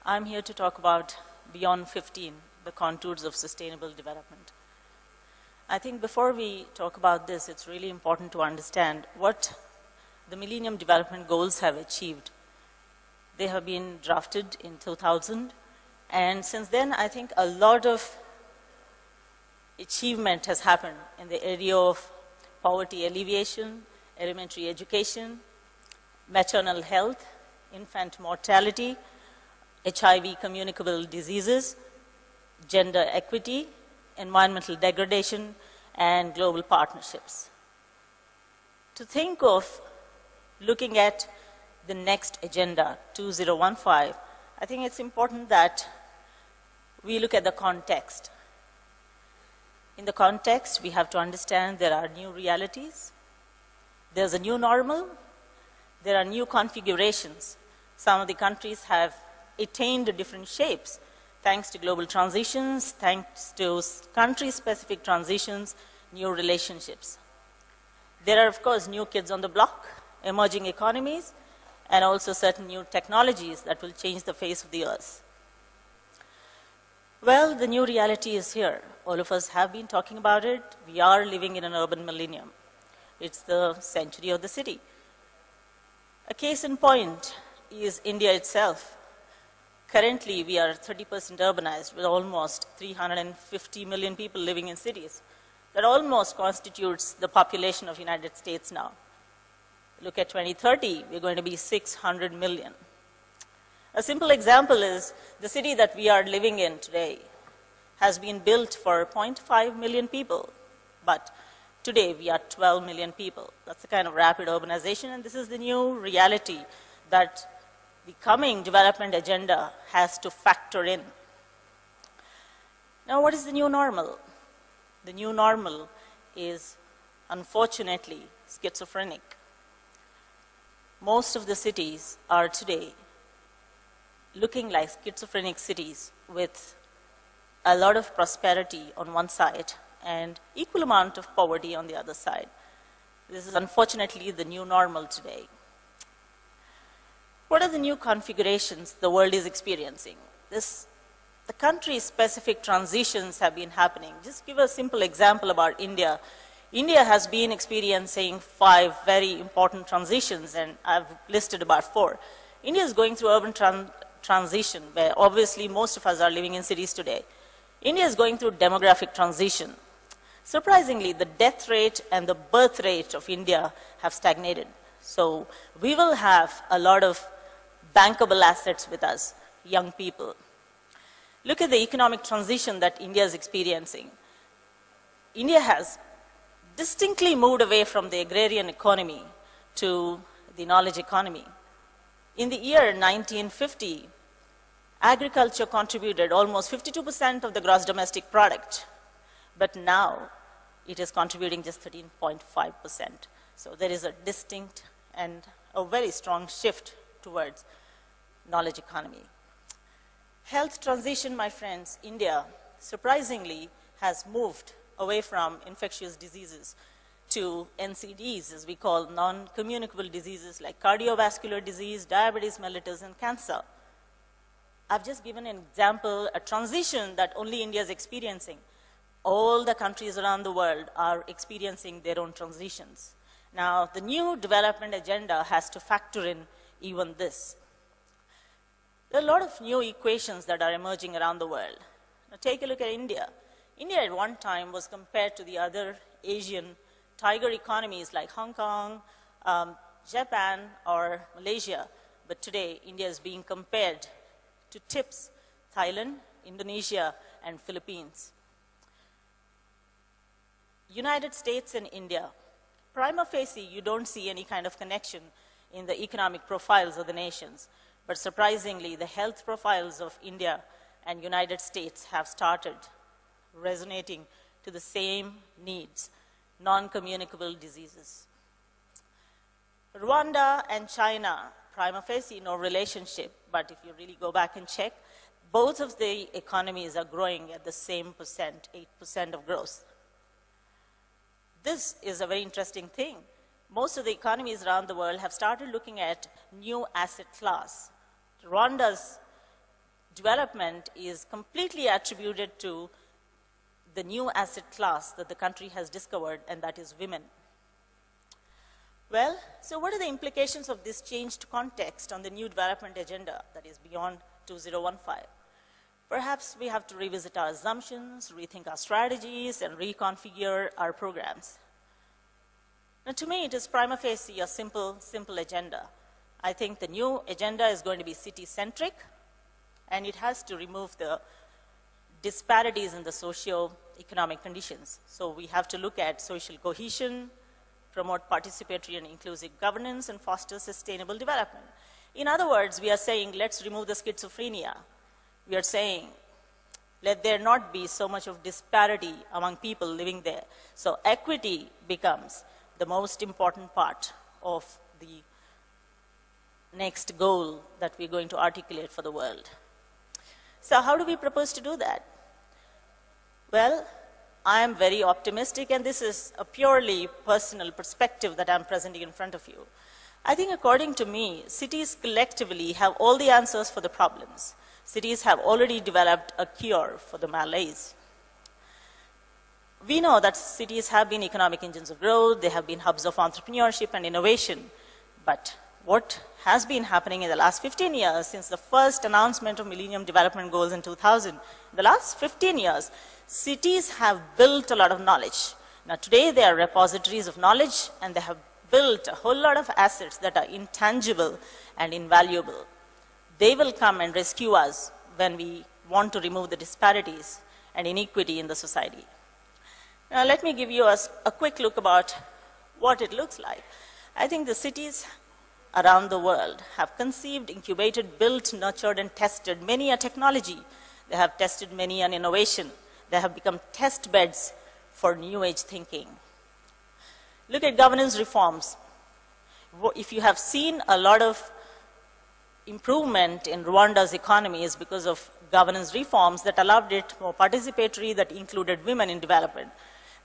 I'm here to talk about Beyond 15, the contours of sustainable development. I think before we talk about this, it's really important to understand what the Millennium Development Goals have achieved. They have been drafted in 2000, and since then, I think a lot of achievement has happened in the area of poverty alleviation, elementary education, maternal health, infant mortality, HIV communicable diseases, gender equity, environmental degradation, and global partnerships. To think of looking at the next agenda, 2015, I think it's important that we look at the context. In the context, we have to understand there are new realities, there's a new normal, there are new configurations. Some of the countries have attained different shapes thanks to global transitions, thanks to country-specific transitions, new relationships. There are, of course, new kids on the block, emerging economies, and also certain new technologies that will change the face of the earth. Well, the new reality is here. All of us have been talking about it. We are living in an urban millennium. It's the century of the city. A case in point is India itself. Currently, we are 30% urbanized with almost 350 million people living in cities. That almost constitutes the population of the United States now. Look at 2030, we're going to be 600 million. A simple example is the city that we are living in today has been built for 0.5 million people, but today we are 12 million people. That's the kind of rapid urbanization, and this is the new reality that the coming development agenda has to factor in. Now, what is the new normal? The new normal is, unfortunately, schizophrenic. Most of the cities are today looking like schizophrenic cities with a lot of prosperity on one side and equal amount of poverty on the other side. This is unfortunately the new normal today. What are the new configurations the world is experiencing? The country-specific transitions have been happening. Just give a simple example about India. India has been experiencing 5 very important transitions, and I've listed about 4. India is going through urban transition, where obviously most of us are living in cities today. India is going through demographic transition. Surprisingly, the death rate and the birth rate of India have stagnated. So we will have a lot of bankable assets with us, young people. Look at the economic transition that India is experiencing. India has distinctly moved away from the agrarian economy to the knowledge economy. In the year 1950, agriculture contributed almost 52% of the gross domestic product, but now it is contributing just 13.5%. So there is a distinct and a very strong shift towards knowledge economy. Health transition, my friends, India surprisingly has moved away from infectious diseases to NCDs, as we call non-communicable diseases like cardiovascular disease, diabetes mellitus, and cancer. I've just given an example, a transition that only India is experiencing. All the countries around the world are experiencing their own transitions. Now, the new development agenda has to factor in even this. There are a lot of new equations that are emerging around the world. Now, take a look at India. India at one time was compared to the other Asian tiger economies like Hong Kong, Japan, or Malaysia. But today, India is being compared to TIPS, Thailand, Indonesia, and Philippines. United States and India. Prima facie, you don't see any kind of connection in the economic profiles of the nations. But surprisingly, the health profiles of India and United States have started resonating to the same needs, non-communicable diseases. Rwanda and China, prima facie, no relationship, but if you really go back and check, both of the economies are growing at the same percent, 8% of growth. This is a very interesting thing. Most of the economies around the world have started looking at new asset class. Rwanda's development is completely attributed to the new asset class that the country has discovered, and that is women. Well, so what are the implications of this changed context on the new development agenda that is beyond 2015? Perhaps we have to revisit our assumptions, rethink our strategies, and reconfigure our programs. Now, to me, it is prima facie a simple agenda. I think the new agenda is going to be city-centric, and it has to remove the disparities in the socio-economic conditions. So we have to look at social cohesion, promote participatory and inclusive governance, and foster sustainable development. In other words, we are saying, let's remove the schizophrenia. We are saying, let there not be so much of disparity among people living there. So equity becomes the most important part of the next goal that we're going to articulate for the world. So how do we propose to do that? Well, I am very optimistic, and this is a purely personal perspective that I'm presenting in front of you. I think, according to me, cities collectively have all the answers for the problems. Cities have already developed a cure for the malaise. We know that cities have been economic engines of growth, they have been hubs of entrepreneurship and innovation. But what has been happening in the last 15 years, since the first announcement of Millennium Development Goals in 2000, in the last 15 years, cities have built a lot of knowledge. Now today they are repositories of knowledge, and they have built a whole lot of assets that are intangible and invaluable. They will come and rescue us when we want to remove the disparities and inequity in the society. Now let me give you a quick look about what it looks like. I think the cities around the world have conceived, incubated, built, nurtured, and tested many a technology. They have tested many an innovation. They have become test beds for new age thinking. Look at governance reforms. If you have seen a lot of improvement in Rwanda's economy, is because of governance reforms that allowed it more participatory, that included women in development.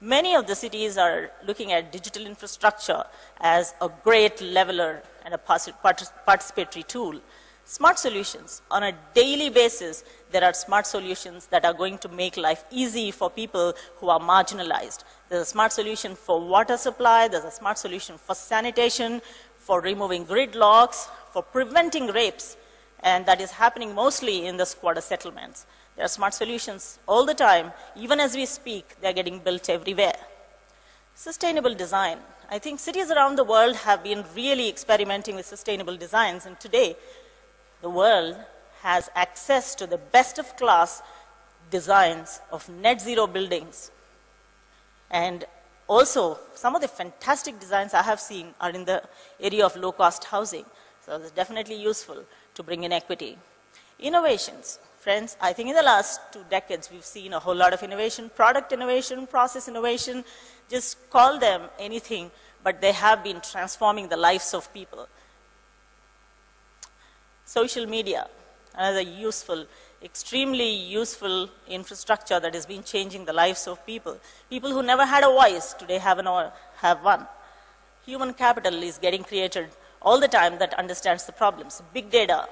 Many of the cities are looking at digital infrastructure as a great leveler and a participatory tool. Smart solutions. On a daily basis, there are smart solutions that are going to make life easy for people who are marginalized. There's a smart solution for water supply, there's a smart solution for sanitation, for removing gridlocks, for preventing rapes, and that is happening mostly in the squatter settlements. There are smart solutions all the time. Even as we speak, they're getting built everywhere. Sustainable design. I think cities around the world have been really experimenting with sustainable designs, and today, the world has access to the best of class designs of net zero buildings. And also, some of the fantastic designs I have seen are in the area of low cost housing. So it's definitely useful to bring in equity. Innovations. Friends, I think in the last 2 decades, we've seen a whole lot of innovation, product innovation, process innovation, just call them anything, but they have been transforming the lives of people. Social media, another useful, extremely useful infrastructure that has been changing the lives of people. People who never had a voice today have one. Human capital is getting created all the time that understands the problems. Big data.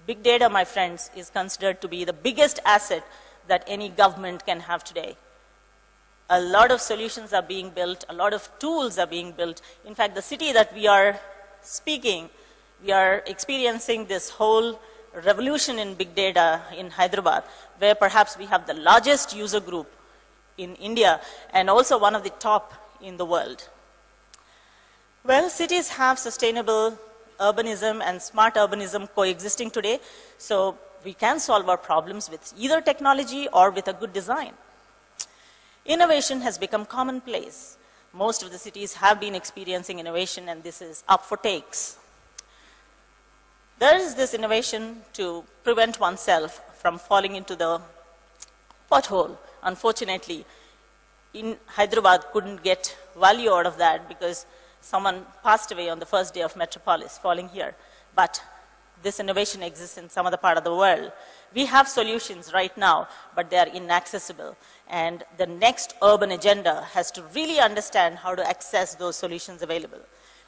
Big data, my friends, is considered to be the biggest asset that any government can have today. A lot of solutions are being built, a lot of tools are being built. In fact, the city that we are speaking, we are experiencing this whole revolution in big data in Hyderabad, where perhaps we have the largest user group in India and also one of the top in the world. Well, cities have sustainable urbanism and smart urbanism coexisting today, so we can solve our problems with either technology or with a good design. Innovation has become commonplace. Most of the cities have been experiencing innovation, and this is up for takes. There is this innovation to prevent oneself from falling into the pothole. Unfortunately, in Hyderabad couldn't get value out of that because someone passed away on the first day of Metropolis, falling here. But this innovation exists in some other part of the world. We have solutions right now, but they are inaccessible. And the next urban agenda has to really understand how to access those solutions available.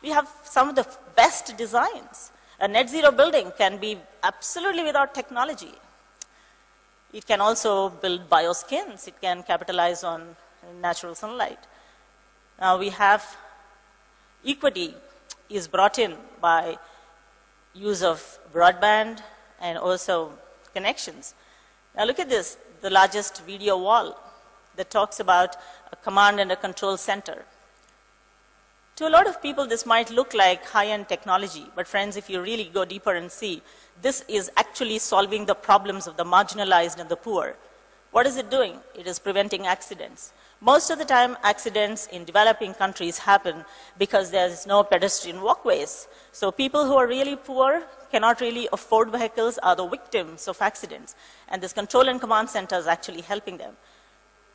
We have some of the best designs. A net zero building can be absolutely without technology. It can also build bioskins. It can capitalize on natural sunlight. Now we have equity is brought in by use of broadband and also connections. Now look at this, the largest video wall that talks about a command and a control center. To a lot of people, this might look like high-end technology, but friends, if you really go deeper and see, this is actually solving the problems of the marginalized and the poor. What is it doing? It is preventing accidents. Most of the time, accidents in developing countries happen because there is no pedestrian walkways. So people who are really poor, cannot really afford vehicles, are the victims of accidents. And this control and command center is actually helping them.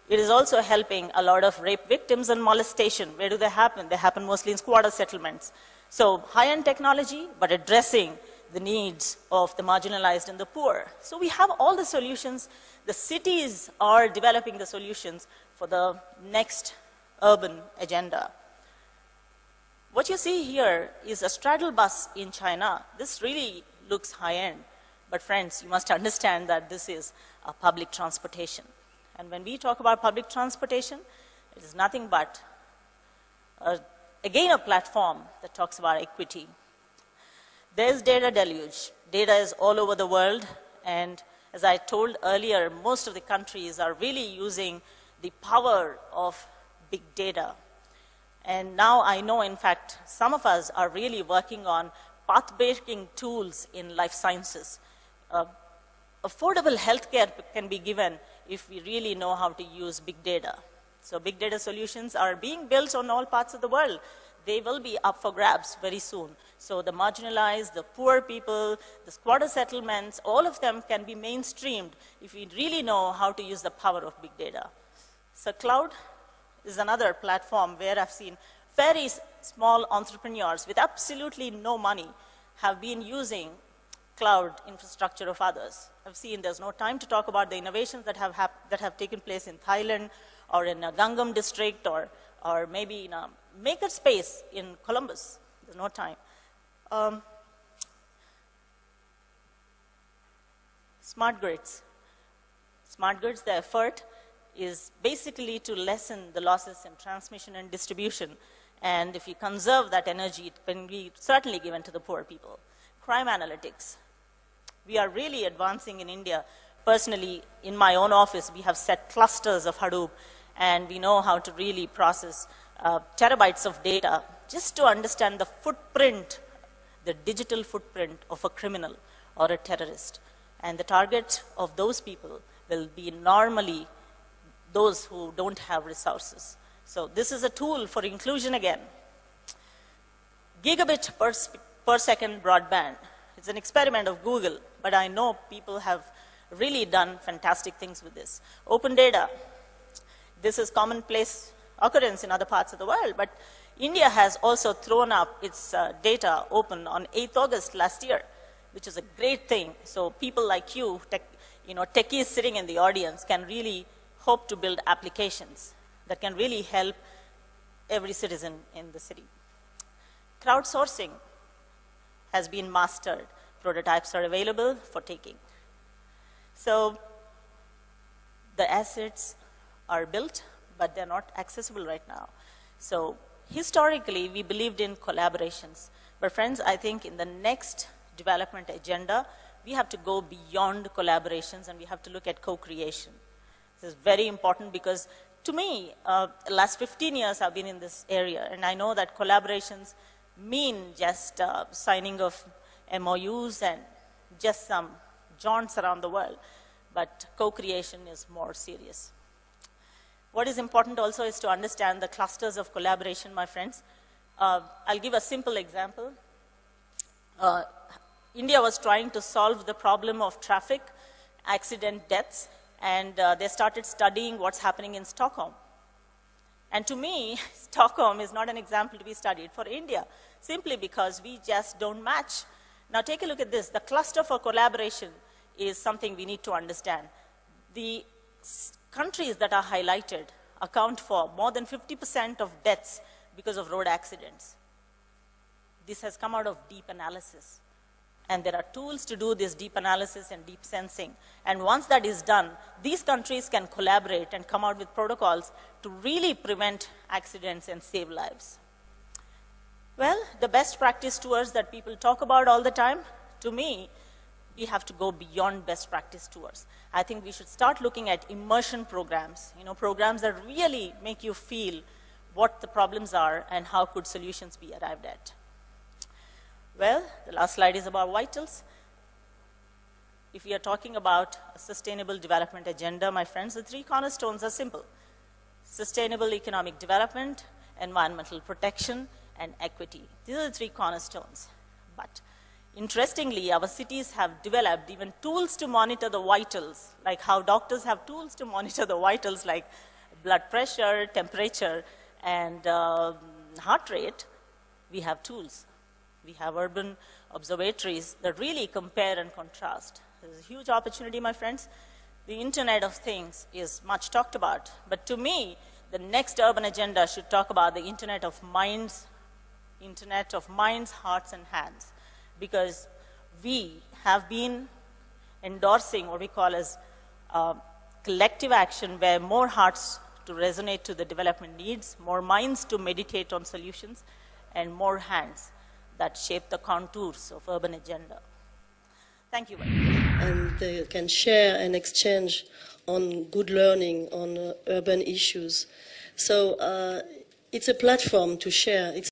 It is also helping a lot of rape victims and molestation. Where do they happen? They happen mostly in squatter settlements. So high-end technology, but addressing the needs of the marginalized and the poor. So we have all the solutions. The cities are developing the solutions for the next urban agenda. What you see here is a straddle bus in China. This really looks high-end. But friends, you must understand that this is a public transportation. And when we talk about public transportation, it is nothing but, again, a platform that talks about equity. There's data deluge. Data is all over the world. And as I told earlier, most of the countries are really using the power of big data. And now I know, in fact, some of us are really working on path-breaking tools in life sciences. Affordable healthcare can be given if we really know how to use big data. So big data solutions are being built on all parts of the world. They will be up for grabs very soon. So the marginalized, the poor people, the squatter settlements, all of them can be mainstreamed if we really know how to use the power of big data. So cloud is another platform where I've seen very small entrepreneurs with absolutely no money have been using cloud infrastructure of others. I've seen there's no time to talk about the innovations that have taken place in Thailand or in a Gangam district or maybe in a maker space in Columbus. There's no time. Smart grids. Smart grids, the effort is basically to lessen the losses in transmission and distribution. And if you conserve that energy, it can be certainly given to the poor people. Crime analytics. We are really advancing in India. Personally, in my own office, we have set clusters of Hadoop, and we know how to really process terabytes of data just to understand the footprint, the digital footprint of a criminal or a terrorist. And the target of those people will be normally those who don't have resources. So this is a tool for inclusion again. Gigabit per second broadband. It's an experiment of Google, but I know people have really done fantastic things with this. Open data. This is commonplace occurrence in other parts of the world, but India has also thrown up its data open on 8th August last year, which is a great thing. So people like you, techies sitting in the audience, can really hope to build applications that can really help every citizen in the city. Crowdsourcing has been mastered. Prototypes are available for taking. So the assets are built, but they're not accessible right now. So historically, we believed in collaborations. But friends, I think in the next development agenda, we have to go beyond collaborations and we have to look at co-creation. This is very important because to me, the last 15 years I've been in this area, and I know that collaborations mean just signing of MOUs and just some jaunts around the world, but co-creation is more serious. What is important also is to understand the clusters of collaboration, my friends. I'll give a simple example. India was trying to solve the problem of traffic, accident deaths, and they started studying what's happening in Stockholm. And to me, Stockholm is not an example to be studied for India, simply because we just don't match. Now take a look at this. The cluster for collaboration is something we need to understand. The countries that are highlighted account for more than 50% of deaths because of road accidents. This has come out of deep analysis. And there are tools to do this deep analysis and deep sensing. And once that is done, these countries can collaborate and come out with protocols to really prevent accidents and save lives. Well, the best practice tours that people talk about all the time, to me, we have to go beyond best practice tours. I think we should start looking at immersion programs, programs that really make you feel what the problems are and how could solutions be arrived at. Well, the last slide is about vitals. If we are talking about a sustainable development agenda, my friends, the three cornerstones are simple: sustainable economic development, environmental protection, and equity. These are the three cornerstones. But interestingly, our cities have developed even tools to monitor the vitals, like how doctors have tools to monitor the vitals like blood pressure, temperature, and heart rate. We have tools. We have urban observatories that really compare and contrast. There's a huge opportunity, my friends. The Internet of Things is much talked about, but to me, the next urban agenda should talk about the Internet of minds, hearts, and hands, because we have been endorsing what we call as collective action, where more hearts to resonate to the development needs, more minds to meditate on solutions, and more hands that shape the contours of urban agenda. Thank you very much. And they can share and exchange on good learning on urban issues. So it's a platform to share. It's